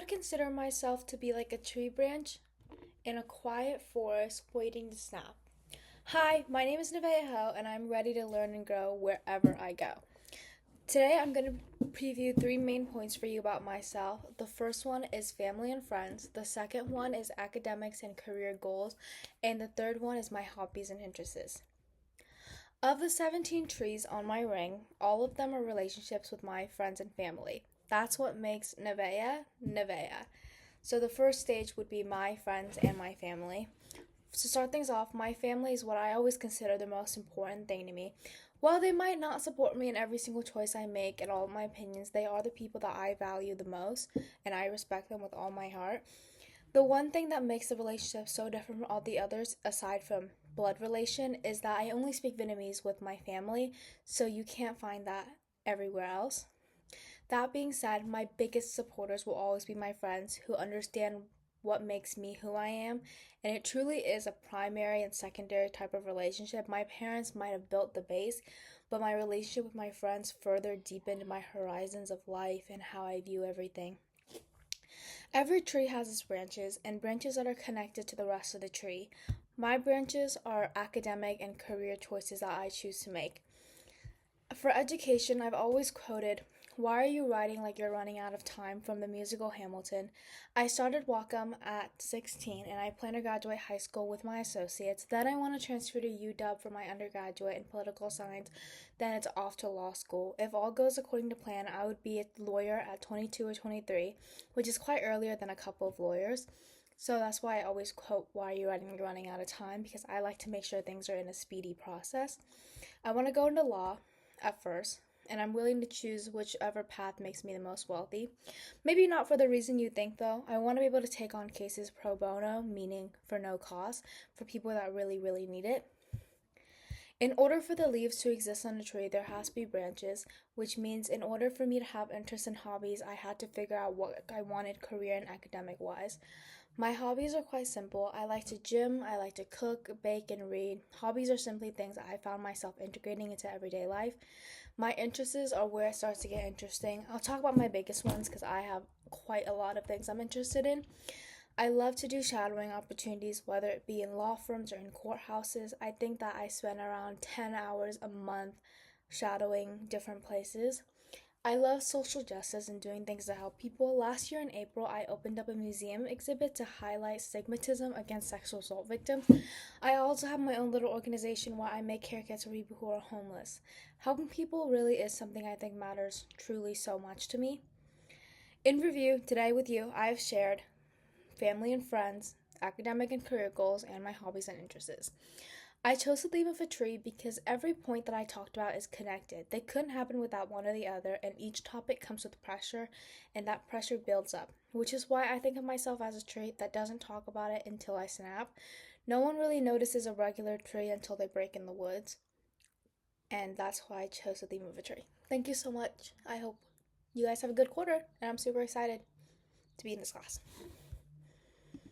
would consider myself to be like a tree branch in a quiet forest waiting to snap. Hi, my name is Nevaeh Ho, and I'm ready to learn and grow wherever I go. Today, I'm going to preview three main points for you about myself. The first one is family and friends, the second one is academics and career goals, and the third one is my hobbies and interests. Of the 17 trees on my ring, all of them are relationships with my friends and family. That's what makes Nevaeh Nevaeh. So the first stage would be my friends and my family. To start things off, my family is what I always consider the most important thing to me. While they might not support me in every single choice I make and all of my opinions, they are the people that I value the most, and I respect them with all my heart. The one thing that makes the relationship so different from all the others, aside from blood relation, is that I only speak Vietnamese with my family, so you can't find that everywhere else. That being said, my biggest supporters will always be my friends who understand what makes me who I am, and it truly is a primary and secondary type of relationship. My parents might have built the base, but my relationship with my friends further deepened my horizons of life and how I view everything. Every tree has its branches, and branches that are connected to the rest of the tree. My branches are academic and career choices that I choose to make. For education, I've always quoted, "Why are you writing like you're running out of time?" from the musical Hamilton. I started Wacom at 16 and I plan to graduate high school with my associates. Then I want to transfer to UW for my undergraduate in political science. Then it's off to law school. If all goes according to plan, I would be a lawyer at 22 or 23, which is quite earlier than a couple of lawyers. So that's why I always quote, "Why are you writing like you're running out of time?" because I like to make sure things are in a speedy process. I want to go into law at first, and I'm willing to choose whichever path makes me the most wealthy. Maybe not for the reason you think, though. I want to be able to take on cases pro bono, meaning for no cost, for people that really, really need it. In order for the leaves to exist on a tree, there has to be branches, which means in order for me to have interests and hobbies, I had to figure out what I wanted career and academic wise. My hobbies are quite simple. I like to gym, I like to cook, bake, and read. Hobbies are simply things I found myself integrating into everyday life. My interests are where it starts to get interesting. I'll talk about my biggest ones because I have quite a lot of things I'm interested in. I love to do shadowing opportunities, whether it be in law firms or in courthouses. I think that I spend around 10 hours a month shadowing different places. I love social justice and doing things to help people. Last year in April, I opened up a museum exhibit to highlight stigmatism against sexual assault victims. I also have my own little organization where I make haircuts for people who are homeless. Helping people really is something I think matters truly so much to me. In review, today with you, I have shared family and friends, academic and career goals, and my hobbies and interests. I chose the theme of a tree because every point that I talked about is connected. They couldn't happen without one or the other, and each topic comes with pressure, and that pressure builds up, which is why I think of myself as a tree that doesn't talk about it until I snap. No one really notices a regular tree until they break in the woods, and that's why I chose the theme of a tree. Thank you so much. I hope you guys have a good quarter, and I'm super excited to be in this class.